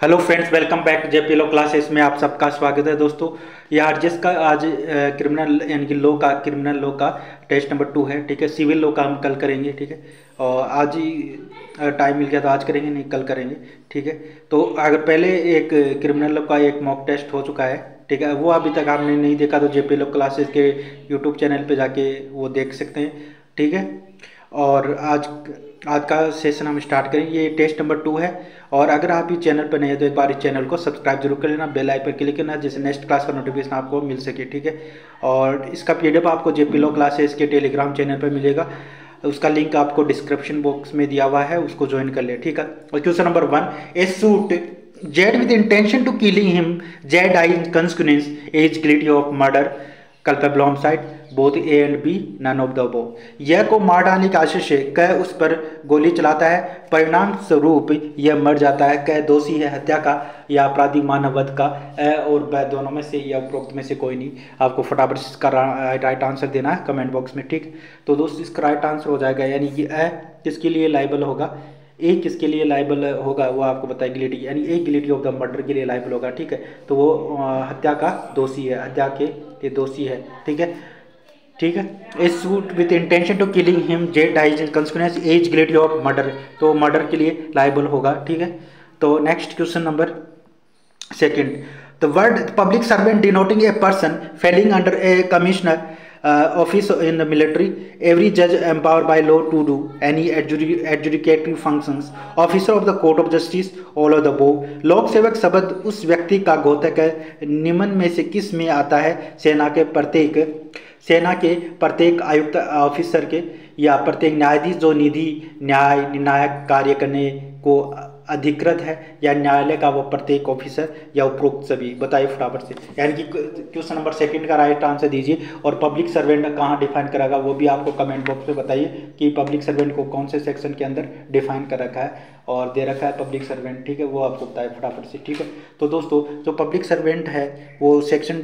Hello friends, welcome back JP law classes में आप सबका स्वागत है दोस्तों। ये आरजेएस का आज क्रिमिनल यानी कि क्रिमिनल लॉ का टेस्ट नंबर 2 है। ठीक है, सिविल लॉ का हम कल करेंगे। ठीक है, और आज ही टाइम मिल गया तो आज करेंगे, नहीं कल करेंगे। ठीक है, तो अगर पहले एक क्रिमिनल लॉ का एक मॉक टेस्ट हो चुका है, ठीक है, वो अभी तक आपने नहीं देखा तो जेपी लो क्लासेस के यूट्यूब चैनल पे जाके वो देख सकते हैं। ठीक है, और आज आज का सेशन हम स्टार्ट करेंगे। ये टेस्ट नंबर 2 है। और अगर आप इस चैनल पर नए हैं तो एक बार इस चैनल को सब्सक्राइब जरूर कर लेना, बेल आइकन पर क्लिक करना जिससे नेक्स्ट क्लास का नोटिफिकेशन आपको मिल सके। ठीक है, और इसका पीडीएफ आपको जेपी लो क्लासेस के टेलीग्राम चैनल पर मिलेगा। उसका लिंक आपको डिस्क्रिप्शन बॉक्स में दिया हुआ है, उसको ज्वाइन कर ले। ठीक है, और question number 1, A shoot Z with intention to killing him, Z I in consequence is guilty of murder, culpable homicide, both A and B, none of the above. यह को मार डालने के आशय से क उस पर गोली चलाता है, परिणाम स्वरूप यह मर जाता है। क दोषी है हत्या का या आपराधिक मानव वध का। ए और ब दोनों में से या उपरोक्त में से कोई नहीं। आपको फटाफट इसका राइट आंसर देना है कमेंट बॉक्स में। ठीक, तो दोस्त इसका राइट आंसर हो जाएगा, यानी कि ए किसके लिए लाइबल होगा, ए किसके लिए लाइबल होगा वो आपको बताएं, गिलिटी, यानी ए गिलिटी ऑफ द मर्डर के लिए लाइबल होगा। ठीक है, तो वो हत्या का दोषी है, हत्या के ये दोषी है। ठीक है, ठीक है, A shoot with intention to killing him, Z dies in consequence as guilty of murder, तो मर्डर के लिए लाइबल होगा। ठीक है, तो next question number 2, the word public servant denoting a person falling under a commissioner office in the military, every judge empowered by law to do any adjudicatory functions, officer of the court of justice, all of the above। लोक सेवक शब्द उस व्यक्ति का घोतक है, निम्न में से किस में आता है? सेना के प्रत्येक आयुक्त ऑफिसर के, या प्रत्येक न्यायाधीश जो निधि न्याय निर्णायक कार्य करने को अधिकृत है, या न्यायालय का वो प्रत्येक ऑफिसर, या उपरोक्त सभी। बताइए फटाफट से, यानी कि क्वेश्चन नंबर 2 का राइट आंसर दीजिए। और पब्लिक सर्वेंट कहाँ डिफाइन करेगा वो भी आपको कमेंट बॉक्स में बताइए कि पब्लिक सर्वेंट को कौन से सेक्शन के अंदर डिफाइन कर रखा है और दे रखा है पब्लिक सर्वेंट। ठीक है, वो आपको बताए फटाफट से। ठीक है, तो दोस्तों जो पब्लिक सर्वेंट है वो सेक्शन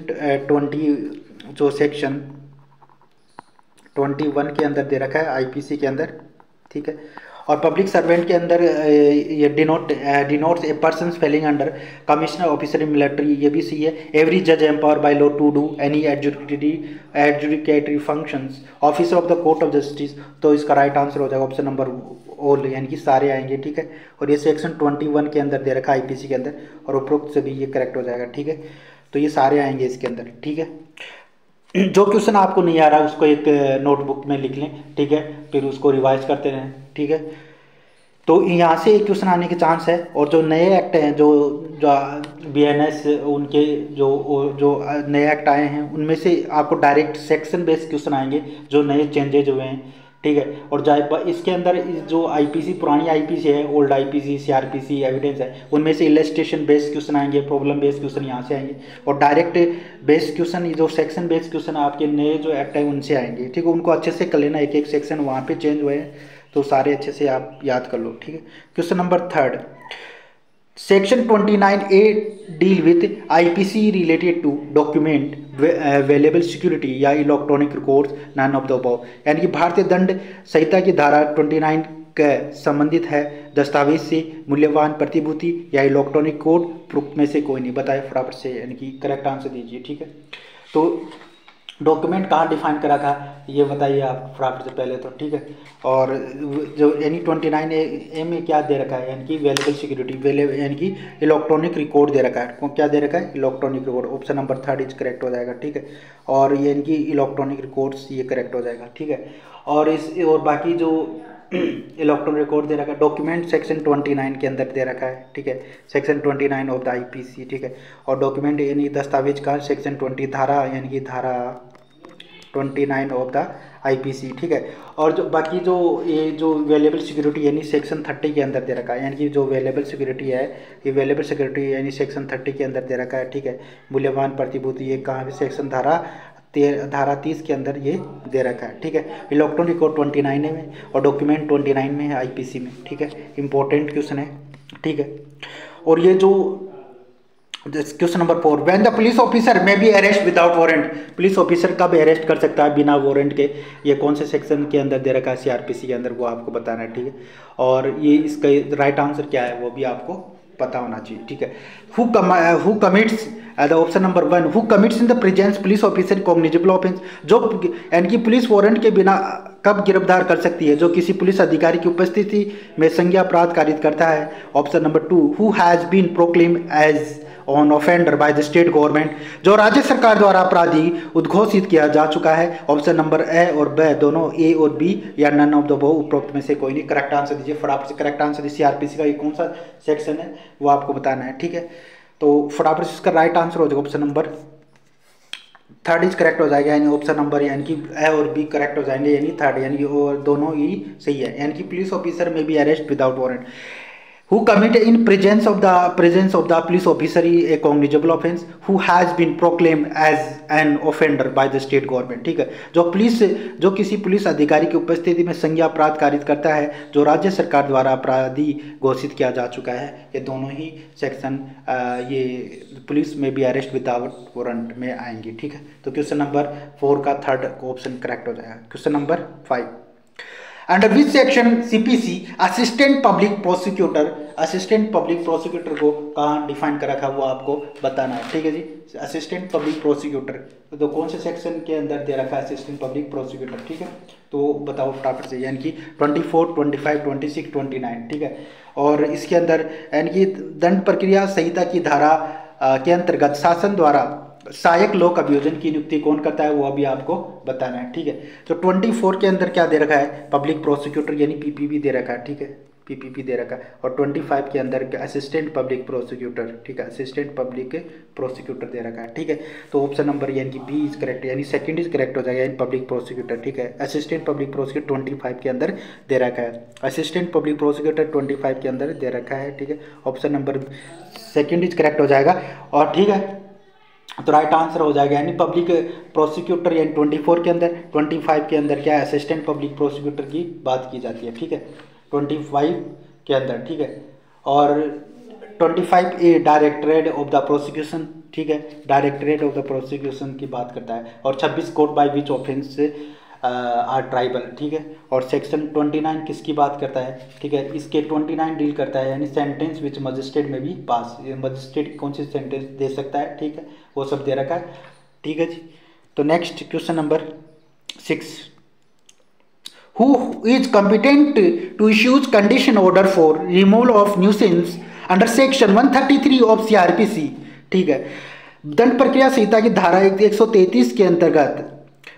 21 के अंदर दे रखा है आईपीसी के अंदर। ठीक है, और पब्लिक सर्वेंट के अंदर ये denotes a person falling under commissioner officer in military, ये भी सही है। एवरी जज empower by law to do any adjudicatory functions, officer of the court of justice, तो इसका राइट आंसर हो जाएगा ऑप्शन नंबर ऑल, यानी कि सारे आएंगे। ठीक है, और ये सेक्शन 21 के अंदर दे रखा है आईपीसी के अंदर, और उपरोक्त से भी ये करेक्ट हो जाएगा। ठीक है, तो ये सारे आएंगे इसके अंदर। ठीक है, जो क्वेश्चन आपको नहीं आ रहा उसको एक नोटबुक में लिख लें। ठीक है, फिर उसको रिवाइज करते रहें। ठीक है, तो यहाँ से एक क्वेश्चन आने के चांस है। और जो नए एक्ट हैं, जो जो बीएनएस उनके जो नए एक्ट आए हैं उनमें से आपको डायरेक्ट सेक्शन बेस्ड क्वेश्चन आएंगे जो नए चेंजेज हुए हैं। ठीक है, और इसके अंदर जो आईपीसी पुरानी आईपीसी है, ओल्ड आईपीसी, सीआरपीसी, एविडेंस है, उनमें से इलस्ट्रेशन बेस्ड क्वेश्चन आएंगे, प्रॉब्लम बेस्ड क्वेश्चन यहाँ से आएंगे, और डायरेक्ट बेस्ड क्वेश्चन जो सेक्शन बेस्ड क्वेश्चन आपके नए जो एक्ट है उनसे आएंगे। ठीक है, उनको अच्छे से कर लेना, एक एक सेक्शन वहाँ पे चेंज हुए हैं तो सारे अच्छे से आप याद कर लो। ठीक है, question number 3, section 29A deal with IPC related to document available security या electronic records, none of the above. यानी कि भारतीय दंड संहिता की धारा 29 का संबंधित है दस्तावेज से, मूल्यवान प्रतिभूति या इलेक्ट्रॉनिक कोड, उपरोक्त में से कोई नहीं। बताए फटाफट से, यानी कि करेक्ट आंसर दीजिए। ठीक है, तो डॉक्यूमेंट कहाँ डिफाइन करा था ये बताइए आप फटाफट से पहले तो। ठीक है, और जो यानी 29A में क्या दे रखा है, यानी कि वेलेबल सिक्योरिटी, यानी कि इलेक्ट्रॉनिक रिकॉर्ड दे रखा है। क्या दे रखा है? Electronic record, option number 3 is correct हो जाएगा। ठीक है, और यानी कि इलेक्ट्रॉनिक रिकॉर्ड्स ये करेक्ट हो जाएगा। ठीक है, और बाकी जो इलेक्ट्रॉनिक रिकॉर्ड दे रखा है, डॉक्यूमेंट सेक्शन 29 के अंदर दे रखा है। ठीक है, सेक्शन 29 ऑफ द आईपीसी। ठीक है, और डॉक्यूमेंट यानी दस्तावेज का सेक्शन 20 धारा, यानी कि धारा 29 ऑफ द आईपीसी। ठीक है, और जो बाकी जो ये जो वेलेबल सिक्योरिटी यानी सेक्शन 30 के अंदर दे रखा है, यानी कि जो वेलेबल सिक्योरिटी है ये वेलेबल सिक्योरिटी यानी सेक्शन 30 के अंदर दे रखा है। ठीक है, मूल्यवान प्रतिभूति ये कहाँ पे? सेक्शन धारा 30 के अंदर ये दे रखा है। ठीक है, इलेक्ट्रॉनिक रिकॉर्ड 29 में और डॉक्यूमेंट 29 में है आईपीसी में। ठीक है, इंपॉर्टेंट क्वेश्चन है। ठीक है, और ये जो question number 4, when the police officer may be arrest without warrant, police officer कब अरेस्ट कर सकता है बिना वारंट के? ये कौन से सेक्शन के अंदर दे रखा है? सीआरपीसी के अंदर, वो आपको बताना है। ठीक है, और ये इसका राइट आंसर क्या है वो भी आपको पता होना चाहिए, ठीक है। Who commits the option number 1 who commits in the presence police officer cognizable offence, जो यानी कि पुलिस वारंट के बिना कब गिरफ्तार कर सकती है, जो किसी पुलिस अधिकारी की उपस्थिति में संज्ञा अपराध कारित करता है। Option number 2 who has been proclaim as on offender by the state government, जो राज्य सरकार द्वारा अपराधी उद्घोषित किया जा चुका है। ऑप्शन नंबर ए और बी दोनों, ए और बी या नन ऑफ द अबव उपरोक्त में से कोई नहीं। करेक्ट आंसर दीजिए फटाफट से। करेक्ट आंसर दीजिए। सीआरपीसी का ये कौन सा सेक्शन है वो आपको बताना है, ठीक है। तो फटाफट से इसका राइट आंसर हो जाएगा ऑप्शन नंबर 3 इज करेक्ट हो जाएगा, यानी ऑप्शन नंबर यानी कि ए और बी करेक्ट हो जाएंगे, यानी 3 यानी और दोनों ही सही है। यानी कि police officer may be arrest without warrant who commit in presence of the police officer a cognizable offense who has been proclaimed as an offender by the state government, ठीक है। जो किसी पुलिस अधिकारी की उपस्थिति में संज्ञा अपराध कारित करता है, जो राज्य सरकार द्वारा अपराधी घोषित किया जा चुका है। ये दोनों ही सेक्शन ये पुलिस में भी अरेस्ट विदाउट वारंट में आएंगे, ठीक है। तो क्वेश्चन नंबर 4 का 3rd ऑप्शन करेक्ट हो जाएगा। Question number 5 under which section CPC assistant public prosecutor को कहाँ डिफाइन कर रखा है वो आपको बताना है, ठीक है जी। असिस्टेंट पब्लिक प्रोसिक्यूटर तो कौन से सेक्शन के अंदर दे रखा है असिस्टेंट पब्लिक प्रोसिक्यूटर, ठीक है। तो बताओ फटाफट से, यानी कि 24, 25, 26, 29, ठीक है। और इसके अंदर यानी कि दंड प्रक्रिया संहिता की धारा के अंतर्गत शासन द्वारा सहायक लोक अभियोजन की नियुक्ति कौन करता है वो अभी आपको बताना है, ठीक है। तो 24 के अंदर क्या दे रखा है, पब्लिक प्रोसिक्यूटर यानी पीपीपी दे रखा है, ठीक है, पीपीपी दे रखा है। और 25 के अंदर असिस्टेंट पब्लिक प्रोसिक्यूटर, ठीक है, असिस्टेंट पब्लिक प्रोसिक्यूटर दे रखा है, ठीक है। तो ऑप्शन नंबर यानी कि बी इज करेक्ट, यानी सेकंड इज करेक्ट हो जाएगा, यानी पब्लिक प्रोसिक्यूटर, ठीक है। असिस्टेंट पब्लिक प्रोसिक्यूटर 25 के अंदर दे रखा है, असिस्टेंट पब्लिक प्रोसिक्यूटर 25 के अंदर दे रखा है, ठीक है। Option number second is correct हो जाएगा, और ठीक है तो राइट आंसर हो जाएगा, यानी पब्लिक प्रोसिक्यूटर यानी 24 के अंदर, 25 के अंदर क्या है असिस्टेंट पब्लिक प्रोसिक्यूटर की बात की जाती है, ठीक है, 25 के अंदर, ठीक है। और 25A directorate of the prosecution, ठीक है, डायरेक्टरेट ऑफ द प्रोसिक्यूशन की बात करता है। और 26 court by which offence are triable, ठीक है। और सेक्शन 29 किसकी बात करता है, ठीक है, इसके 29 डील करता है यानी सेंटेंस विच मजिस्ट्रेट में भी पास, मजिस्ट्रेट कौन सी सेंटेंस दे सकता है, ठीक है, वो सब दे रखा है, ठीक है जी। तो next question number 6 who is competent to issues condition order for removal of nuisance under section 133 of CrPC, ठीक है। दंड प्रक्रिया संहिता की धारा 133 के अंतर्गत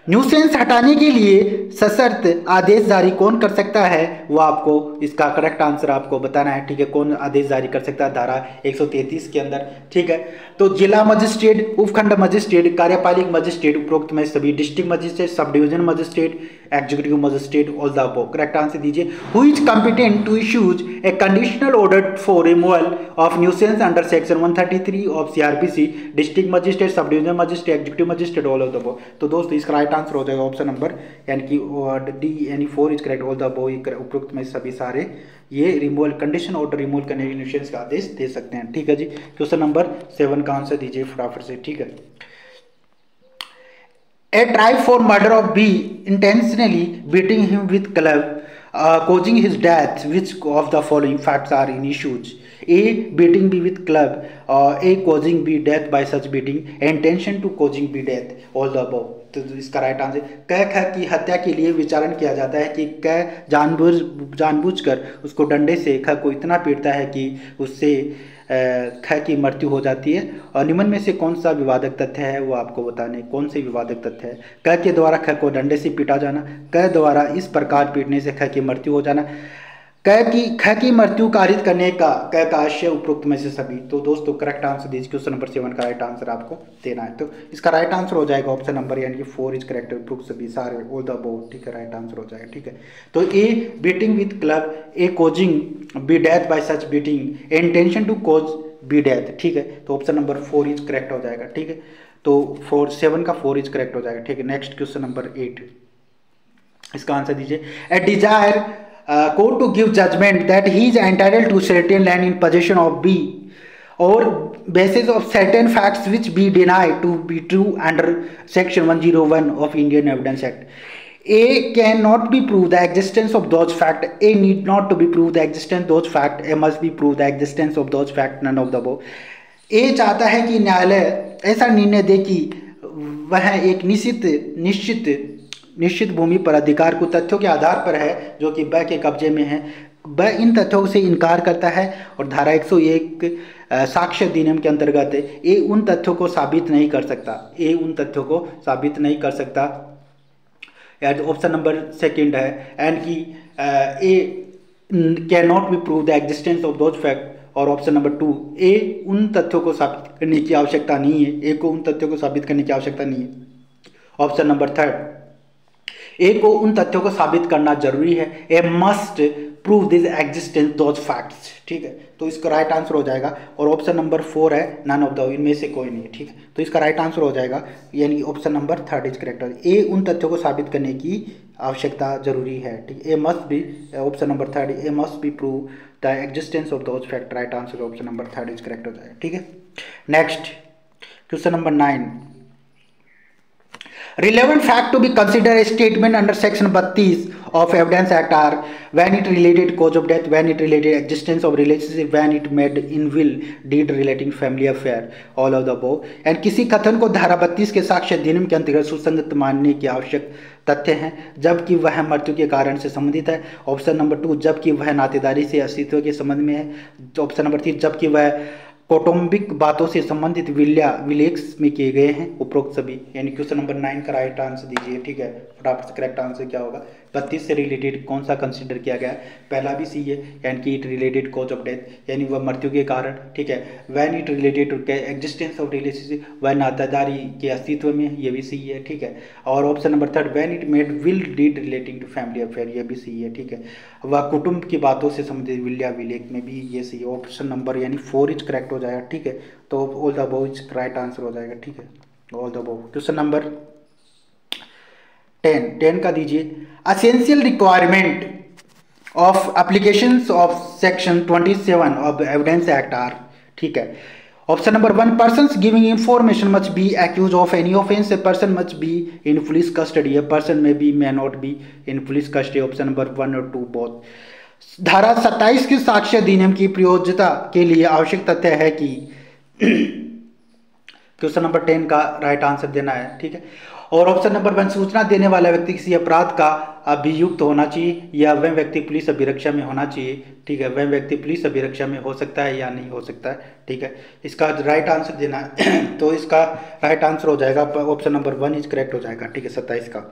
न्यूसेंस हटाने के लिए सशर्त आदेश जारी कौन कर सकता है वो आपको इसका करेक्ट आंसर आपको बताना है, ठीक है। कौन आदेश जारी कर सकता है धारा 133 के अंदर, ठीक है। तो जिला मजिस्ट्रेट, उपखंड मजिस्ट्रेट, कार्यपालिक मजिस्ट्रेट उपरोक्त में सभी, district magistrate, sub division magistrate, executive magistrate, all the above. Correct answer दीजिए। Who is competent to issues a conditional order for removal of nuisance under section 133 of CrPC, district magistrate, sub division magistrate, executive magistrate, all of the above. तो दोस्तों इसका right answer हो जाएगा option number यानी कि D यानी 4 is correct, all the above उपरोक्त में सभी सारे ये रिमूवल कंडीशन ऑर्डर रिमूवल करने के न्यूसेंस का आदेश दे सकते हैं, ठीक है जी। क्वेश्चन नंबर 7 का आंसर दीजिए फटाफट से, ठीक है। A tried for murder of B, intentionally beating him with club, causing his death. Which of the following facts are in issues? A. Beating B with club. A. Causing B death by such beating. Intention to causing B death. All the above. तो इसका right answer क ख की हत्या के लिए विचारण किया जाता है कि क जानबूझकर उसको डंडे से ख को इतना पीटता है कि उससे ख की मृत्यु हो जाती है। और निम्न में से कौन सा विवादक तथ्य है वो आपको बताने, कौन से विवादक तथ्य है। क के द्वारा ख को डंडे से पीटा जाना, क द्वारा इस प्रकार पीटने से ख की मृत्यु हो जाना, ख की मृत्यु कारित करने का क का आशय उपरोक्त में से सभी। तो दोस्तों करेक्ट आंसर दीजिए। क्वेश्चन नंबर 7 का राइट आंसर आपको देना है, तो इसका राइट आंसर हो जाएगा ऑप्शन नंबर यानी कि 4 इज करेक्ट, उपरोक्त सभी सारे ऑल द अबव, ठीक है, राइट आंसर हो जाएगा, ठीक है। तो A beating with club, A causing be death by such beating, intention to cause be death, ठीक है। तो ऑप्शन नंबर 4 इज करेक्ट हो जाएगा, ठीक है। तो 7 का 4 इज करेक्ट हो जाएगा, ठीक है। नेक्स्ट क्वेश्चन नंबर 8 इसका आंसर दीजिए। ए Dzire court to give judgment that he is entitled to certain land in possession of B or basis of certain facts which be denied to be true under section 101 of Indian Evidence Act. A cannot be proved the existence of those fact. A need not to be proved the existence of those fact. A must be proved the existence of those fact. None of the above. A चाहता है कि न्यायालय ऐसा निर्णय दे कि वह एक निश्चित भूमि पर अधिकार को तथ्यों के आधार पर है जो कि ब के कब्जे में है। ब इन तथ्यों से इनकार करता है और धारा 101 साक्ष्य अधिनियम के अंतर्गत ए उन तथ्यों को साबित नहीं कर सकता। ए उन तथ्यों को साबित नहीं कर सकता। ऑप्शन नंबर सेकंड है एंड की a can not be prove the existence of those fact. और ऑप्शन नंबर 2 ए उन तथ्यों को साबित करने की आवश्यकता नहीं है। ए को उन तथ्यों को साबित करने की आवश्यकता नहीं है। ऑप्शन नंबर 3 ए को उन तथ्यों को साबित करना जरूरी है। A must prove this existence those facts. ठीक है, तो इसका राइट आंसर हो जाएगा। और ऑप्शन नंबर 4 है नन ऑफ द, इनमें से कोई नहीं है। ठीक है, तो इसका राइट आंसर हो जाएगा यानी ऑप्शन नंबर 3 इज करेक्ट। ए उन तथ्यों को साबित करने की आवश्यकता जरूरी है। ठीक है, A must be, option number 3 A must be prove the existence of those fact. Right answer option number 3 is correct हो जाएगा। ठीक है, next question number 9। Relevant fact to be considered a statement under section 32 of Evidence Act are when it related cause of death, when it related existence of relationship, when it made in will deed relating family affair, all of the above। and किसी कथन को धारा 32 के साक्ष्य अधिनियम के अंतर्गत सुसंगत मानने की आवश्यक तथ्य हैं जबकि वह मृत्यु के कारण से संबंधित है। ऑप्शन नंबर 2 जबकि वह नातेदारी से अस्तित्व के संबंध में है। ऑप्शन नंबर 3 जबकि वह कौटुंबिक बातों से संबंधित विलेख्स में किए गए हैं। उपरोक्त सभी, यानी क्वेश्चन नंबर 9 का राइट आंसर दीजिए। ठीक है, फटाफट से करेक्ट आंसर क्या होगा? 32 से रिलेटेड कौन सा कंसीडर किया गया है? पहला भी सी है, यानी कि it related cause of death, यानी वह मृत्यु के कारण। ठीक है, when it related to existence of relationship, वह नातेदारी के अस्तित्व में, ये भी सी है। ठीक है, और option number 3 when it made will deed relating to family affair, ये भी सी है। ठीक है, वह कुटुंब की बातों से संबंधित विल या विलेख में भी ये सी है। ऑप्शन नंबर यानी 4 इज करेक्ट हो जाएगा। ठीक है, तो all the above is right answer हो जाएगा। ठीक है, all the above. Question number 10 का दीजिए। Essential requirement of applications of section 27 of evidence act are. ठीक है, option number 1 persons giving information must be accused of any offense, a person must be in police custody, a person may not be in police custody। Option number 1 और 2 both. धारा 27 के साक्ष्य अधिनियम की प्रयोज्यता के लिए आवश्यक तथ्य है कि क्वेश्चन नंबर 10 का राइट आंसर देना है। ठीक है, और ऑप्शन नंबर 1 सूचना देने वाला व्यक्ति किसी अपराध का अभियुक्त होना चाहिए या वह व्यक्ति पुलिस अभिरक्षा में होना चाहिए। ठीक है, वह व्यक्ति पुलिस अभिरक्षा में हो सकता है या नहीं हो सकता है। ठीक है, इसका राइट आंसर देना है तो इसका राइट आंसर हो जाएगा ऑप्शन नंबर 1 इज करेक्ट हो जाएगा। ठीक है, 27 का।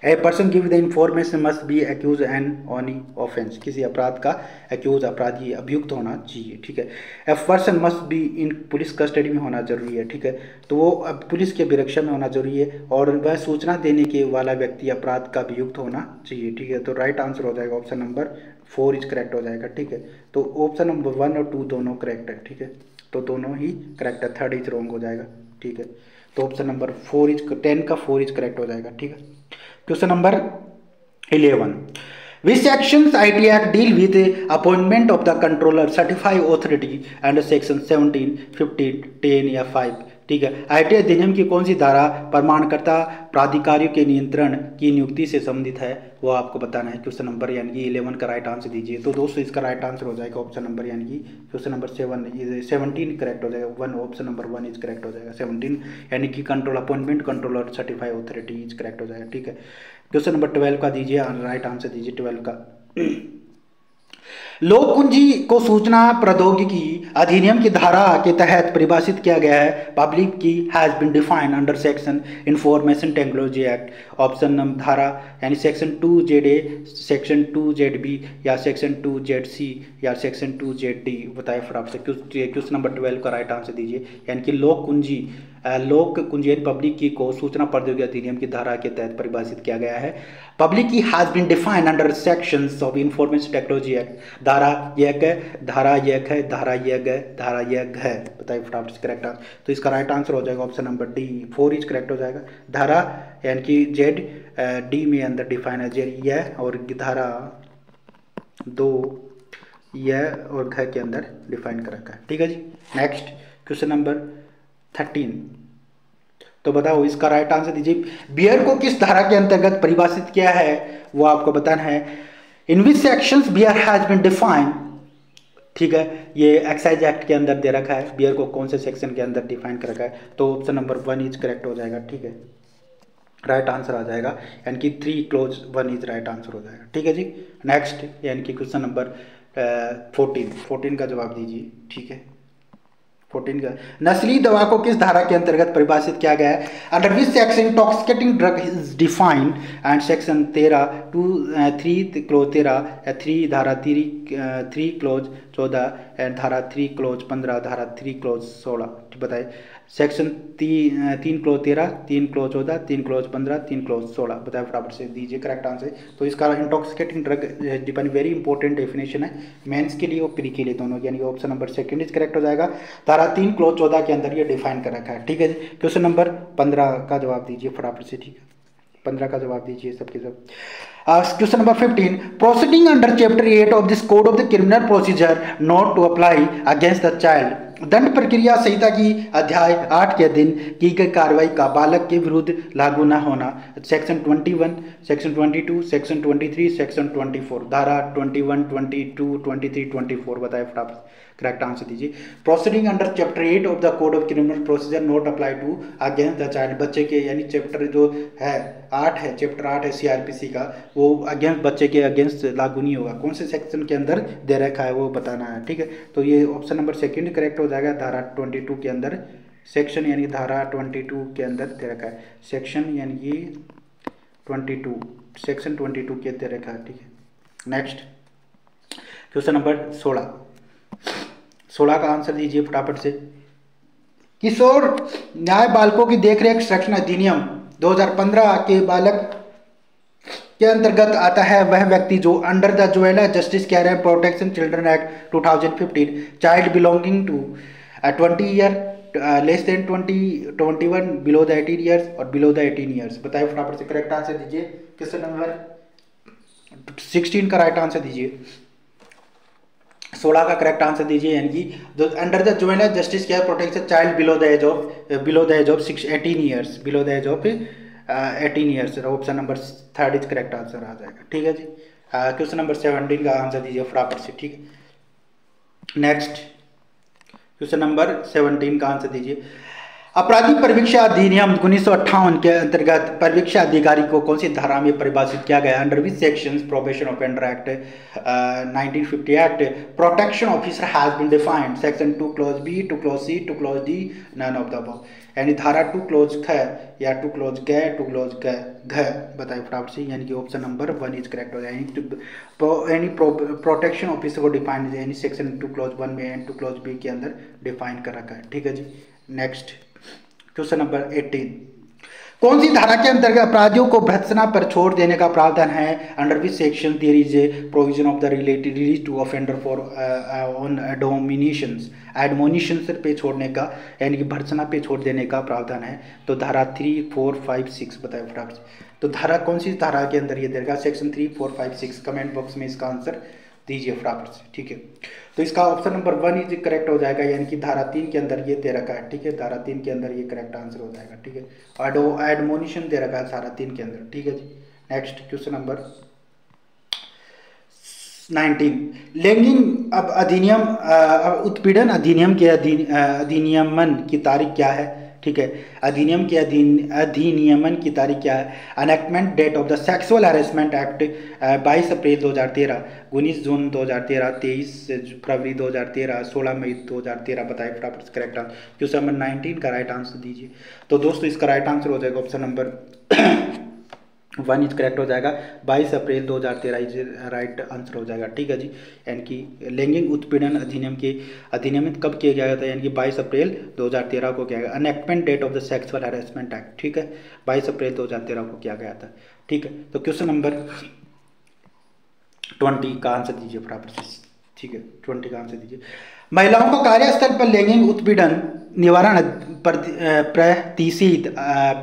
A person give the information must be accuse and any offence, किसी अपराध का एक्यूज अपराधी अभियुक्त होना चाहिए। ठीक है, a person must be in police custody में होना जरूरी है। ठीक है, तो वो पुलिस की अभिरक्षा में होना जरूरी है और वह सूचना देने के वाला व्यक्ति अपराध का अभियुक्त होना चाहिए। ठीक है, तो राइट आंसर हो जाएगा ऑप्शन नंबर 4 इज करेक्ट हो जाएगा। ठीक है, तो ऑप्शन नंबर 1 और 2 दोनों करेक्ट है। ठीक है, तो दोनों ही करेक्ट है, 3 इज रॉन्ग हो जाएगा। ठीक है, तो ऑप्शन नंबर 4 इज 10 का 4 इज करेक्ट हो जाएगा। ठीक है, question number 11। Which sections IT Act deal with appointment of the controller certify authority under section 17, 15, 10 या 5? ठीक है, IT अधिनियम की कौन सी धारा प्रमाणकर्ता प्राधिकारियों के नियंत्रण की नियुक्ति से संबंधित है, वो आपको बताना है। क्वेश्चन नंबर यानी कि 11 का राइट आंसर दीजिए। तो दोस्तों इसका राइट आंसर हो जाएगा ऑप्शन नंबर यानी कि क्वेश्चन नंबर 17 करेक्ट हो जाएगा। 1 ऑप्शन नंबर 1 इज करेक्ट हो जाएगा। 17 यानी कि control appointment controller certify authority is correct हो जाएगा। ठीक है, क्वेश्चन नंबर 12 का दीजिए, राइट आंसर दीजिए 12 का। लोक कुंजी को सूचना प्रौद्योगिकी अधिनियम की धारा के तहत परिभाषित किया गया है। पब्लिक की has been defined under section information technology act. Option number धारा यानी सेक्शन 2ZA, सेक्शन 2ZB या सेक्शन 2ZC या सेक्शन 2ZD बताए फटाफट से। क्वेश्चन नंबर 12 का राइट आंसर दीजिए। यानी कि लोक कुंजी यानी पब्लिक की को सूचना प्रौद्योगिकी अधिनियम की धारा के तहत परिभाषित किया गया है। पब्लिक की has been defined under sections of information technology act. धारा एक है, धारा एक है, धारा एक है, धारा एक है, बताइए फटाफट से करेक्ट आंसर। तो इसका राइट आंसर हो जाएगा option number D 4 is correct हो जाएगा। धारा यानी कि जेड डी में अंदर डिफाइन है जेड यह, और धारा 2 यह और घ के अंदर डिफाइन कर रखा है। ठीक है जी, नेक्स्ट क्वेश्चन नंबर 13। तो बताओ इसका राइट आंसर दीजिए। बियर को किस धारा के अंतर्गत परिभाषित किया है वो आपको बताना है। In which sections bear has been defined, ठीक है, ये एक्साइज एक्ट के अंदर दे रखा है, बियर को कौन से सेक्शन के अंदर डिफाइन कर रखा है, तो ऑप्शन नंबर 1 इज करेक्ट हो जाएगा, ठीक है, राइट आंसर आ जाएगा, यानी कि 3 क्लोज 1 इज राइट आंसर हो जाएगा, ठीक है जी। नेक्स्ट यानी कि क्वेश्चन नंबर 14 का जवाब दीजिए, ठीक है। 14 का, नस्ली दवा को किस धारा के अंतर्गत परिभाषित किया गया है? Under which section intoxicating drug is defined and section 13 two 3 clause 13 3 धारा 3 क्लोज 14 एंड धारा 3 क्लोज 15 धारा 3 क्लोज 16, बताइए। Section 3 clause 13 3 close 14 3 close 15 3 close 16, बताए फटाफट से दीजिए करेक्ट आंसर। तो इसका intoxicating drug depend very important definition है मेंस के लिए और प्री के लिए दोनों, यानी ऑप्शन नंबर 2 इज करेक्ट हो जाएगा। धारा 3 क्लोज 14 के अंदर ये डिफाइन कर रखा है, ठीक है जी। क्वेश्चन नंबर 15 का जवाब दीजिए फटाफट से, ठीक है, 15 का जवाब दीजिए सबके सब। Question number 15, proceeding under chapter 8 of this code of the criminal procedure not to apply against the child, दंड प्रक्रिया संहिता की अध्याय 8 के अधीन की गई कार्रवाई का बालक के विरुद्ध लागू न होना, सेक्शन 21 सेक्शन 22 सेक्शन 23 सेक्शन 24, धारा 21 22 23 24, बताए फटाफट करेक्ट आंसर दीजिए। Proceeding under chapter 8 of the code of criminal procedure not apply to against the child, बच्चे के यानी चैप्टर जो है 8 है, चैप्टर 8 है सीआरपीसी का, वो अगेंस्ट बच्चे के अगेंस्ट लागू नहीं होगा। कौन से सेक्शन के अंदर दे रखा है वो बताना है, ठीक है। तो ये ऑप्शन नंबर 2 करेक्ट हो जाएगा, धारा 22 के अंदर, सेक्शन यानी धारा 22 के अंदर दे रखा है, सेक्शन यानी कि 22 सेक्शन 22 के दे रखा है, ठीक है। नेक्स्ट क्वेश्चन नंबर 16 का आंसर दीजिए फटाफट से। किशोर न्याय बालकों की देखरेख संरक्षण अधिनियम 2015 के बालक के अंतर्गत आता है वह व्यक्ति जो under the juvenile justice care and protection children act 2015 child belonging to 20 year less than 21 below the 18 years और बिलो द 18 ईयर्स, बताइए फटाफट से करेक्ट आंसर दीजिए। क्वेश्चन नंबर 16 का राइट आंसर दीजिए, 16 का करेक्ट आंसर दीजिए, यानी कि जो under the juvenile justice care protection child below the age of 18 years, below the age of 18 years, option number 3 is correct answer आ जाएगा, ठीक है जी। क्वेश्चन नंबर 17 का आंसर दीजिए फटाफट से, ठीक है। नेक्स्ट क्वेश्चन नंबर 17 का आंसर दीजिए। आपराधिक परिवीक्षा अधिनियम 1958 के अंतर्गत परिवीक्षा अधिकारी को कौन सी धारा में परिभाषित किया गया? Under which sections probation offender act 1950 act protection officer has been defined, section 2 clause B 2 clause C 2 clause D, none of the above, यानी धारा 2 क्लोज ख या 2 क्लोज ग 2 क्लोज घ, बताइए फटाफट से, यानी कि ऑप्शन नंबर 1 इज करेक्ट हो जाएगा। यानी प्रोटेक्शन ऑफिसर को डिफाइन यानी सेक्शन 2 क्लोज 1 में एंड 2 क्लोज बी के अंदर डिफाइन कर रखा है, ठीक है जी। नेक्स्ट क्वेश्चन नंबर 18, कौन सी धारा के अंतर्गत अपराधियों को भर्त्सना पर छोड़ देने का प्रावधान है? Under which section there is a provision of the related release to offender for on admonitions पे छोड़ने का, यानी कि भर्त्सना पे छोड़ देने का प्रावधान है, तो धारा 3 4 5 6, बताए फटाफट से। तो धारा कौन सी धारा के अंदर ये देगा? सेक्शन 3 4 5 6, कमेंट बॉक्स में इसका आंसर दीजिए फटाफट से, ठीक है। तो इसका ऑप्शन नंबर 1 इज करेक्ट हो जाएगा, यानी कि धारा 3 के अंदर ये दे रखा है, ठीक है, धारा 3 के अंदर ये करेक्ट आंसर हो जाएगा, ठीक है। एडमोनिशन दे रखा है धारा 3 के अंदर, ठीक है जी। नेक्स्ट क्वेश्चन नंबर 19, लैंगिक अधिनियम उत्पीड़न अधिनियम के अधिनियमन की तारीख क्या है? ठीक है, अधिनियम के अधिनियमन की तारीख क्या है? Enactment date of the sexual harassment act 22 April 2013, 19 June 2013, 23 February 2013, 16 May 2013, बताइए फटाफट से करेक्ट आंसर। क्वेश्चन नंबर 19 का राइट आंसर दीजिए। तो दोस्तों इसका राइट आंसर हो जाएगा ऑप्शन नंबर 1 इज करेक्ट हो जाएगा, 22 अप्रैल 2013 इज राइट आंसर हो जाएगा, ठीक है जी। यानी कि लैंगिक उत्पीड़न अधिनियम के अधिनियमित कब किया गया था? यानी कि 22 अप्रैल 2013 को किया गया। Enactment date of the sexual harassment act, ठीक है, 22 अप्रैल 2013 को किया गया था, ठीक है। तो क्वेश्चन नंबर 20 का आंसर दीजिए फटाफट से, ठीक है, 20 का आंसर दीजिए। महिलाओं को कार्यस्थल पर लैंगिक उत्पीड़न निवारण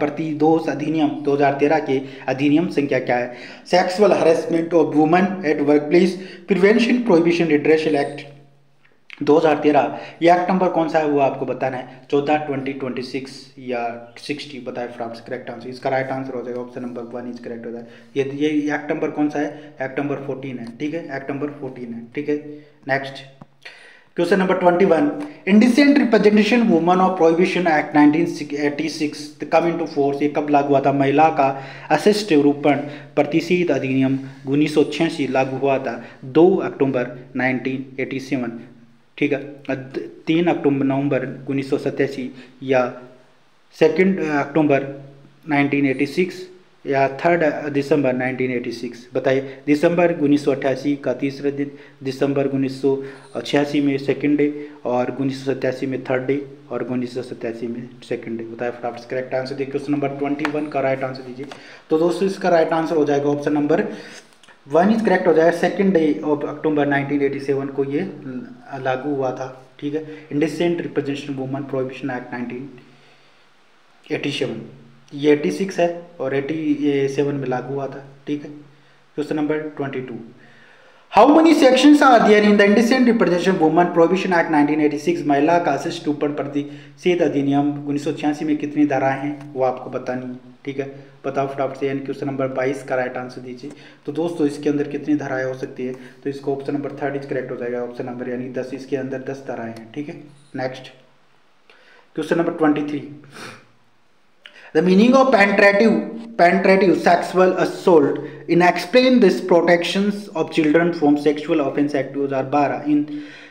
प्रतिदोष अधिनियम 2013 के अधिनियम संख्या क्या है? Sexual harassment of women at work place prevention prohibition redressal act 2013। ये एक्ट नंबर कौन सा है वो आपको बताना है, 14, 20, 26 या 60, बताए फटाफट से करेक्ट आंसर। इसका राइट आंसर हो जाएगा ऑप्शन नंबर 1 इज करेक्ट हो जाएगा। ये एक्ट नंबर कौन सा है, एक्ट नंबर 14 है, ठीक है, एक्ट नंबर 14 है, ठीक है। Next question number 21, indecent representation woman of prohibition act 1986 come into force, ये कब लागू हुआ था। महिला का अशिष्ट रूपण प्रतिषेध अधिनियम 1986 लागू हुआ था 2 अक्टूबर 1987, ठीक है। 3 अक्टूबर नवंबर 1987 या 2 अक्टूबर 1986 या 3 दिसंबर 1986, बताइए। दिसंबर 1988 का तीसरा दिन, दिसंबर 1986 में सेकंड डे, और 1987 में थर्ड डे, और 1987 में सेकंड डे, बताइए फटाफट से करेक्ट आंसर देखिए। क्वेश्चन नंबर 21 का राइट आंसर दीजिए। तो दोस्तों इसका राइट आंसर हो जाएगा ऑप्शन नंबर 1 इज करेक्ट हो जाएगा। सेकंड डे ऑफ अक्टूबर 1987 को ये लागू हुआ था, ठीक है। Indecent representation woman prohibition act 1987, ये 86 है और 87 में लागू हुआ था, ठीक है। Question number 22, how many sections are there in the indecent representation woman prohibition act 1986, महिला का अशिष्ट रूपण प्रतिषेध अधिनियम 1986 में कितनी धाराएं हैं वो आपको बतानी है, ठीक है। बताओ फटाफट से, यानी क्वेश्चन नंबर 22 का राइट आंसर दीजिए। तो दोस्तों इसके अंदर कितनी धाराएं हो सकती है, तो इसको ऑप्शन नंबर 3 इज करेक्ट हो जाएगा। ऑप्शन नंबर यानी 10, इसके अंदर 10 धाराएं हैं, ठीक है। Next question number 23, the meaning of penetrative sexual assault in explain this protections of children from sexual offense act 2012, इन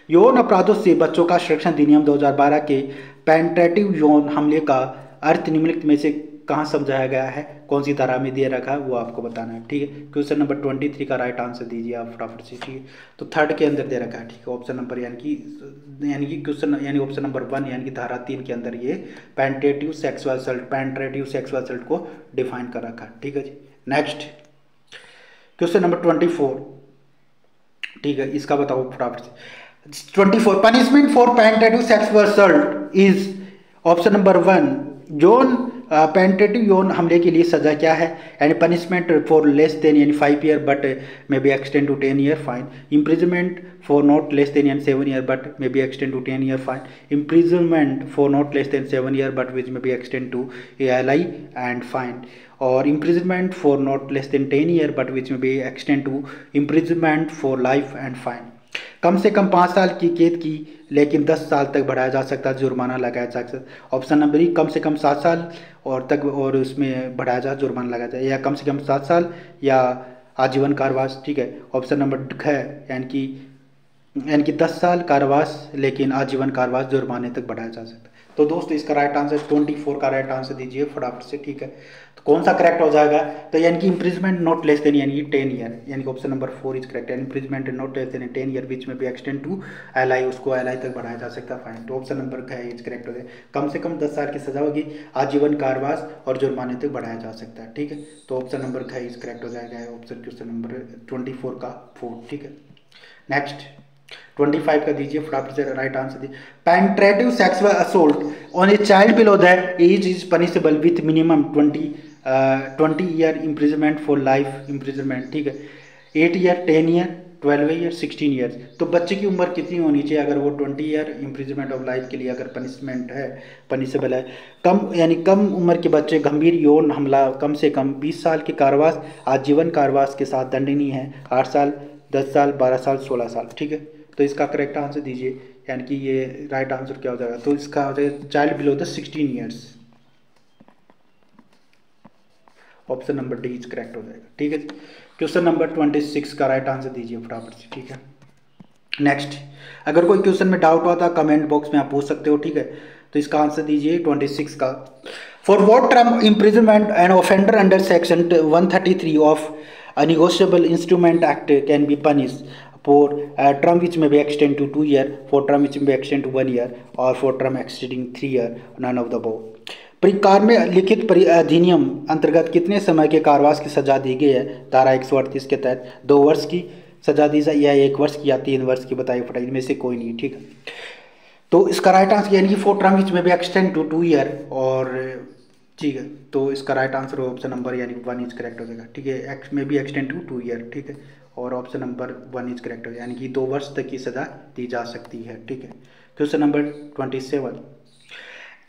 यौन अपराधों से बच्चों का संरक्षण अधिनियम 2012 के पेनिट्रेटिव यौन हमले का अर्थ निम्नलिखित में से कहाँ समझाया गया है, कौन सी धारा में दिया रखा है वो आपको बताना है, ठीक है। क्वेश्चन नंबर 23 का राइट आंसर दीजिए आप फटाफट से, ठीक है। तो थर्ड के अंदर दे रखा है, ठीक है। ऑप्शन नंबर यानी कि क्वेश्चन यानी ऑप्शन नंबर 1 यानी कि धारा 3 के अंदर ये पेनिट्रेटिव सेक्सुअल असल्ट को डिफाइन कर रखा है, ठीक है जी। नेक्स्ट क्वेश्चन नंबर 24, ठीक है, इसका बताओ फटाफट से। 24, punishment for penetrative sexual assault is option number 1 यौन पेनिट्रेटिव यौन हमले के लिए सजा क्या है, यानी पनिशमेंट फॉर लेस देन यानी 5 year but may be extend to 10 year fine, imprisonment for not less than यानी 7 year but may be extend to 10 year fine, imprisonment for not less than 7 year but which may be extend to ALI and fine, और imprisonment for not less than 10 year but which may be extend to imprisonment for life and fine. कम से कम 5 साल की कैद की लेकिन 10 साल तक बढ़ाया जा सकता है, जुर्माना लगाया जा सकता है। ऑप्शन नंबर ई कम से कम 7 साल और तक और उसमें बढ़ाया जा जुर्माना लगाया जाए, या कम से कम 7 साल या आजीवन कारावास, ठीक है। ऑप्शन नंबर ख यानी कि 10 साल कारावास लेकिन आजीवन कारावास जुर्माने तक बढ़ाया जा सकता है। तो दोस्तों इसका राइट आंसर 24 का राइट आंसर दीजिए फटाफट से, ठीक है। तो कौन सा करेक्ट हो जाएगा, तो यानी कि इम्प्रिजमेंट नॉट लेस देन यानी 10 ईयर, यानी कि ऑप्शन नंबर 4 इज करेक्ट, यानी imprisonment not less than 10 year बीच में भी एक्सटेंड टू LI, उसको LI तक बढ़ाया जा सकता है फाइन। तो ऑप्शन नंबर का इज करेक्ट हो जाए, कम से कम 10 साल की सजा होगी, आजीवन कारावास और जुर्माने तक बढ़ाया जा सकता है, ठीक है। तो ऑप्शन नंबर का इज करेक्ट हो जाएगा ऑप्शन क्वेश्चन नंबर 24 का 4, ठीक है। नेक्स्ट 25 का दीजिए फटाफट से राइट आंसर दीजिए। Penetrative sexual assault on a child below that age is punishable with minimum 20 year imprisonment for life imprisonment, ठीक है। 8 ईयर, 10 ईयर, 12 ईयर, 16 ईयर्स। तो बच्चे की उम्र कितनी होनी चाहिए अगर वो 20 ईयर इम्प्रिजनमेंट ऑफ लाइफ के लिए अगर पनिशमेंट है, पनिशेबल है। कम यानी कम उम्र के बच्चे गंभीर यौन हमला कम से कम 20 साल के कारावास, आजीवन कारावास के साथ दंडनीय है, 8 साल, 10 साल, 12 साल, 16 साल, ठीक है। तो इसका करेक्ट आंसर दीजिए, यानी कि ये राइट आंसर क्या हो जाएगा, तो इसका हो जाएगा child below the 16 years. Option number D is correct हो जाएगा, ठीक है। क्वेश्चन नंबर 26 का राइट आंसर दीजिए फटाफट से, ठीक है। नेक्स्ट अगर कोई क्वेश्चन में डाउट हुआ था कमेंट बॉक्स में आप पूछ सकते हो, ठीक है। तो इसका आंसर दीजिए 26 का, for what term imprisonment and offender under section 133 of a negotiable instrument act can be punish for term which may be extend to 2 year, for term which may be extend to 1 year, or for term exceeding 3 year, none of the above। परिकार में लिखित अधिनियम अंतर्गत कितने समय के कारावास की सजा दी गई है, धारा 138 के तहत 2 वर्ष की सजा दी जाए या 1 वर्ष की या 3 वर्ष की, बताइए फटाइए, इनमें से कोई नहीं, ठीक है। तो इसका राइट आंसर यानी कि फॉर टर्म विच में भी एक्सटेंड टू 2 ईयर, और ठीक है। तो इसका राइट आंसर ऑप्शन नंबर यानी 1 इज करेक्ट हो जाएगा, ठीक है। एक्स में भी एक्सटेंड टू 2 ईयर, ठीक है। और ऑप्शन नंबर 1 इज करेक्ट, यानी कि 2 वर्ष तक की सजा दी जा सकती है। ठीक है। Question number 27,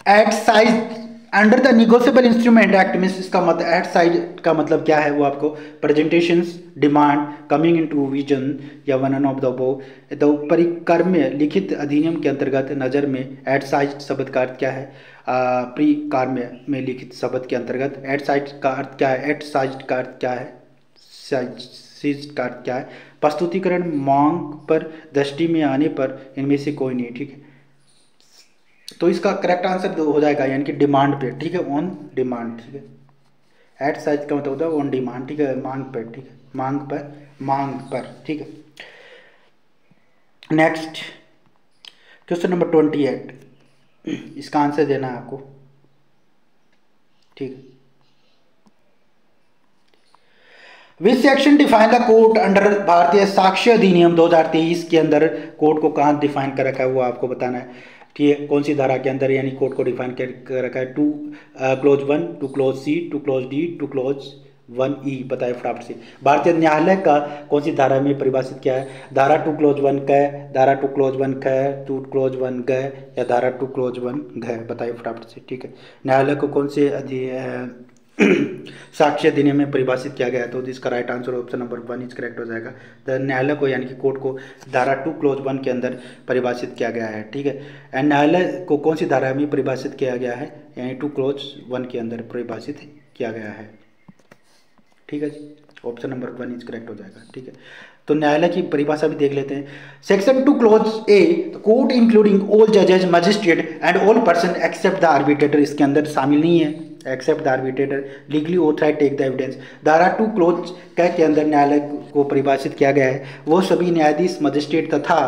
at sight under the negotiable instrument act में, इसका मतलब एट साइज का मतलब क्या है वो आपको presentations, demand, coming into vision या वन ऑफ द अबव। द परिकर्म्य लिखित अधिनियम के अंतर्गत नज़र में एट साइज शब्द का अर्थ क्या है? परिकार्म्य में लिखित शब्द के अंतर्गत एट साइज का अर्थ क्या है? एट साइज का अर्थ क्या है? साइज का अर्थ क्या है? प्रस्तुतिकरण, मांग पर, दृष्टि में आने पर, इनमें से कोई नहीं। ठीक है। तो इसका करेक्ट आंसर हो जाएगा यानी कि डिमांड पे। ठीक है, ऑन डिमांड। ठीक है। एट साइज का मतलब होता है ऑन डिमांड। ठीक है, मांग पर। ठीक है, मांग पर, मांग पर। ठीक है। नेक्स्ट क्वेश्चन नंबर 28, इसका आंसर देना है आपको। ठीक है। Which section define the court under भारतीय साक्ष्य अधिनियम 2023 के अंदर कोर्ट को कहाँ डिफाइन कर रखा है वो आपको बताना है। ठीक है, कौन सी धारा के अंदर यानी कोर्ट को डिफाइन कर रखा है? 2 close 1, 2 clause C, 2 clause D, 2 close 1E। बताए फटाफट से। भारतीय न्यायालय का कौन सी धारा में परिभाषित किया है? धारा 2 क्लोज 1 क, धारा 2 क्लोज 1 ख, 2 क्लोज 1 ग या धारा 2 क्लोज 1 घ? बताइए फटाफट से। ठीक है, न्यायालय को कौन से साक्ष्य अधिनियम में परिभाषित किया गया है? तो इसका right answer option number 1 is correct हो जाएगा। द न्यायालय को यानी कि कोर्ट को धारा 2 क्लोज 1 के अंदर परिभाषित किया गया है। ठीक है। एंड न्यायालय को कौन सी धारा में परिभाषित किया गया है? यानी 2 क्लोज 1 के अंदर परिभाषित किया गया है। ठीक है जी, ऑप्शन नंबर 1 इज करेक्ट हो जाएगा। ठीक है, तो न्यायालय की परिभाषा भी देख लेते हैं। Section 2 clause A, court including all जजेज, magistrate and all person except the arbitrator, इसके अंदर शामिल नहीं है। Except the arbitrator legally authorise take the evidence. धारा 2 क्लोज के अंदर न्यायालय को परिभाषित किया गया है वो सभी न्यायाधीश, मजिस्ट्रेट तथा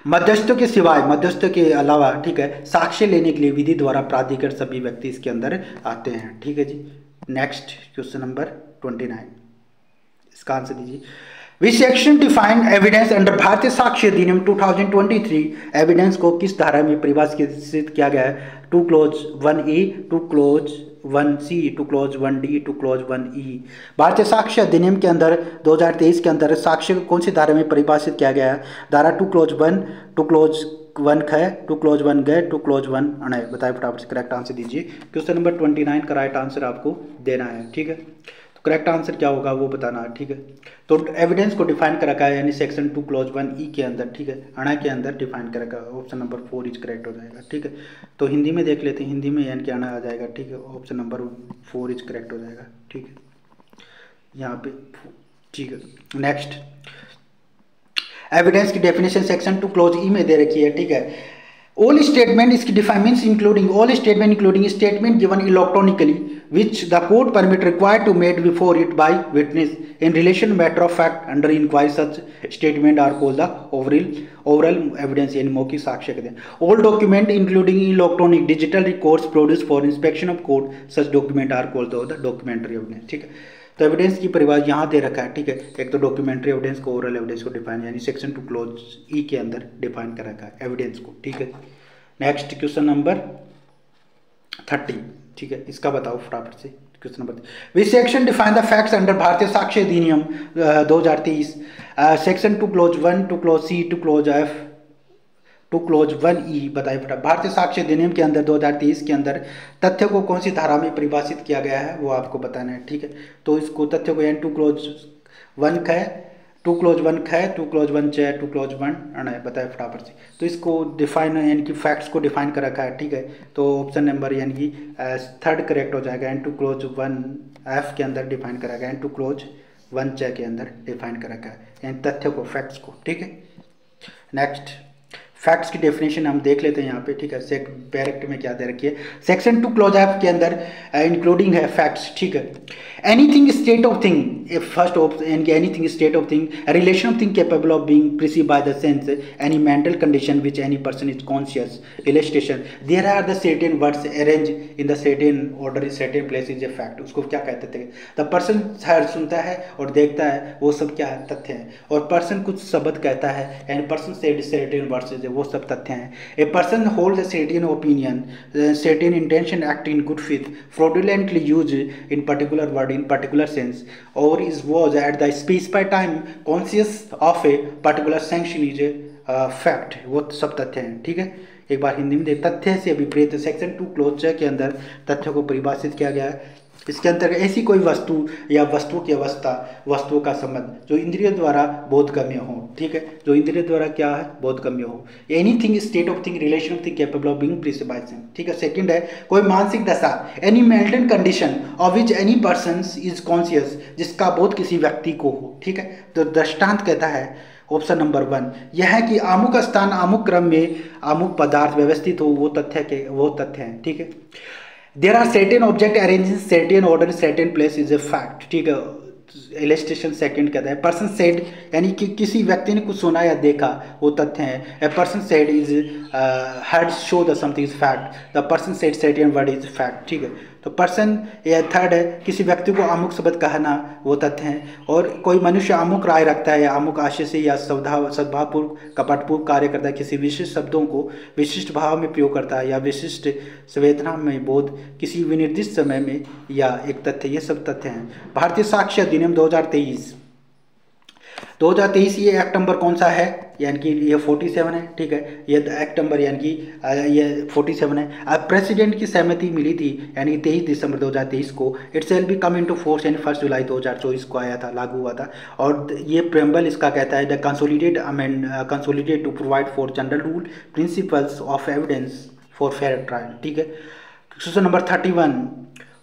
मध्यस्थों के सिवाय, मध्यस्थों के अलावा, ठीक है, साक्ष्य लेने के लिए विधि द्वारा प्राधिकृत सभी व्यक्ति इसके अंदर आते हैं। ठीक है जी। नेक्स्ट क्वेश्चन नंबर 29, इसका आंसर दीजिए। Which section define evidence under भारतीय साक्ष्य अधिनियम 2023? एविडेंस को किस धारा में परिभाषित किया गया है? 2 close 1A, 2 close 1C, 2 close 1D, 2 close 1E। भारतीय साक्ष्य अधिनियम के अंदर 2023 के अंदर साक्ष्य को कौन सी धारा में परिभाषित किया गया है? धारा 2 क्लोज 1, 2 क्लोज 1 ख, 2 क्लोज 1 ग, 2 क्लोज 1 अण। बताइए फटाफट से करेक्ट आंसर दीजिए। क्वेश्चन नंबर 29 का राइट आंसर आपको देना है। ठीक है, तो करेक्ट आंसर क्या होगा वो बताना है। ठीक है, तो एविडेंस को डिफाइन कर रखा है यानी सेक्शन 2 क्लोज 1E के अंदर। ठीक है, अणा के अंदर डिफाइन कर रखा है। ऑप्शन नंबर 4 इज करेक्ट हो जाएगा। ठीक है, तो हिंदी में देख लेते हैं, हिंदी में यानी कि अणा आ जाएगा। ठीक है, ऑप्शन नंबर 4 इज करेक्ट हो जाएगा। ठीक है, यहाँ पे। ठीक है, नेक्स्ट एविडेंस की डेफिनेशन सेक्शन 2 क्लोज ई में दे रखी है। ठीक है, ऑल स्टेटमेंट, इसकी define means including all statement including statement given electronically which the court permit required to made before it by witness in relation matter of fact under inquiry. Such statement are called the overall evidence यानी मौखिक साक्ष्य कहते हैं। All document including electronic digital records produce for inspection of court, such document are called the documentary evidence. ठीक है, तो evidence की परिभाषा यहाँ दे रखा है। ठीक है, एक तो डॉक्यूमेंट्री एविडेंस को, ओरल एविडेंस को डिफाइन यानी सेक्शन 2 क्लोज ई के अंदर डिफाइन कर रखा है एविडेंस को। ठीक है, नेक्स्ट क्वेश्चन नंबर 30। ठीक है, इसका बताओ फटाफट से। Question number which section define the facts under भारतीय साक्ष्य अधिनियम 2023? Section 2 close 1, 2 clause C, 2 close F, 2 close 1E। बताइए फटाफट। भारतीय साक्ष्य अधिनियम के अंदर 2023 के अंदर तथ्य को कौन सी धारा में परिभाषित किया गया है वो आपको बताना है। ठीक है, तो इसको तथ्य को यानी 2 क्लोज 1 ख, 2 क्लोज 1 ख, 2 क्लोज 1 च, 2 क्लोज 1 अण। बताए फटाफट से। तो इसको डिफाइन यानी कि फैक्ट्स को डिफाइन कर रखा है। ठीक है, तो ऑप्शन नंबर यानी कि 3rd करेक्ट हो जाएगा। एंड 2 क्लोज 1 एफ के अंदर डिफाइन कर रखा है, एंड 2 क्लोज 1 च के अंदर डिफाइन कर रखा है यानी तथ्य को, फैक्ट्स को। ठीक है, नेक्स्ट फैक्ट्स की डेफिनेशन हम देख लेते हैं यहाँ पे। ठीक है, डायरेक्ट में क्या दे रखी है? सेक्शन 2 क्लोज एफ के अंदर इंक्लूडिंग है फैक्ट्स। ठीक है, anything state of thing, first option anything state of thing, relation of thing capable of being perceived by the sense, any mental condition which any person is conscious. Illustration, there are the certain words arranged in the certain order in certain place is a fact. उसको क्या कहते थे? the person सुनता है और देखता है, वो सब क्या है? तथ्य है। और पर्सन कुछ शब्द कहता है, and person said certain words is a वो सब तथ्य हैं। A person hold a certain opinion, certain intention, act in good faith, fraudulently use in particular word in particular sense, और is was at the specified time conscious of a particular sanction is a fact, वो सब तथ्य हैं। ठीक है, एक बार हिंदी में देख, तथ्य से अभिप्रेत सेक्शन 2 क्लोज 6 के अंदर तथ्य को परिभाषित किया गया है। इसके अंतर्गत ऐसी कोई वस्तु या वस्तुओं की अवस्था, वस्तुओं का संबंध जो इंद्रियों द्वारा बोधगम्य हो। ठीक है, जो इंद्रियों द्वारा क्या है, बोधगम्य हो। Anything state of thing, relation of thing capable of being प्रिसाइजिंग। ठीक है, सेकंड है कोई मानसिक दशा, any mental condition of which any person is conscious, जिसका बोध किसी व्यक्ति को हो। ठीक है, तो दृष्टांत कहता है ऑप्शन नंबर 1 यह है कि अमुक स्थान अमुक क्रम में अमुक पदार्थ व्यवस्थित हो, वो तथ्य हैं। ठीक है, there are certain object arrange in certain order certain place is a fact. ठीक है, इलस्ट्रेशन सेकंड कहता है पर्सन सेड, यानी कि किसी व्यक्ति ने कुछ सुना या देखा, वो तथ्य है। A person said is had show the something is fact, the person said certain word is fact. ठीक है, तो पर्सन या थर्ड है किसी व्यक्ति को अमुक शब्द कहना, वो तथ्य है। और कोई मनुष्य अमुक राय रखता है या अमुक आशय से या सद्भावपूर्व कपटपूर्व कार्य करता है, किसी विशिष्ट शब्दों को विशिष्ट भाव में प्रयोग करता है या विशिष्ट संवेदना में बोध किसी विनिर्दिष्ट समय में, या एक तथ्य, ये सब तथ्य हैं। भारतीय साक्ष्य अधिनियम 2023 ये एक्ट नंबर कौन सा है, यानी कि ये 47 है। ठीक है, ये एक्ट नंबर यानी कि ये 47 है। अब प्रेसिडेंट की सहमति मिली थी, यानी कि 23 दिसंबर 2023 को। It shall be come into force, यानी 1 जुलाई 2024 को आया था, लागू हुआ था। और ये प्रेम्बल इसका कहता है the consolidate to provide for general rule principles of evidence for fair trial. ठीक है, question number 31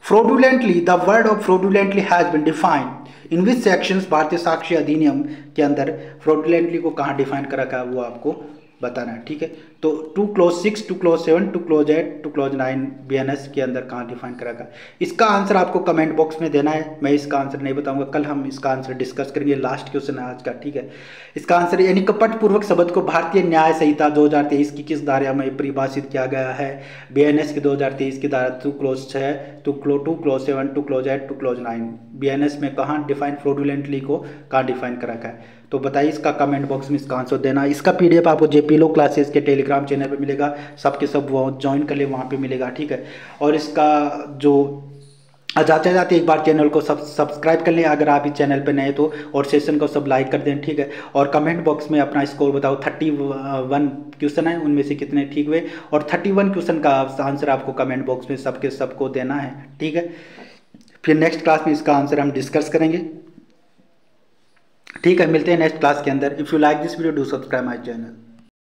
fraudulently, the word of fraudulently has been defined in which sections. Bharatiya Sakshya अधिनियम के अंदर फ्रॉडुलेंटली को कहाँ डिफाइन करा का, वो आपको बताना है। ठीक है, तो 2 close 6, 2 close 7, 2 close 8, 2 close 9 BNS के अंदर कहाँ डिफाइन करा का। इसका आंसर आपको कमेंट बॉक्स में देना है, मैं इसका आंसर नहीं बताऊंगा, कल हम इसका आंसर डिस्कस करेंगे। लास्ट क्वेश्चन है आज का। ठीक है, इसका आंसर यानी कपटपूर्वक शब्द को भारतीय न्याय संहिता 2023 की किस धारा में परिभाषित किया गया है। BNS की 2023 की धारा 2 close 6, 2 close 7, 2 close 8, 2 close 9 BNS में कहाँ डिफाइन फ्रॉडुलेंटली को कहाँ डिफाइन करा है। तो बताइए, इसका कमेंट बॉक्स में इसका आंसर देना। इसका PDF आपको JP लो क्लासेस के टेलीग्राम चैनल पे मिलेगा, सबके सब वो ज्वाइन कर ले, वहाँ पे मिलेगा। ठीक है, और इसका जो जाते जाते एक बार चैनल को सब्सक्राइब कर लें अगर आप इस चैनल पे नए तो, और सेशन को सब लाइक कर दें। ठीक है, और कमेंट बॉक्स में अपना स्कोर बताओ। 31 क्वेश्चन है, उनमें से कितने ठीक हुए, और 31 क्वेश्चन का आंसर आपको कमेंट बॉक्स में सबको देना है। ठीक है, फिर नेक्स्ट क्लास में इसका आंसर हम डिस्कस करेंगे। ठीक है, मिलते हैं नेक्स्ट क्लास के अंदर। If you like this video do subscribe my channel.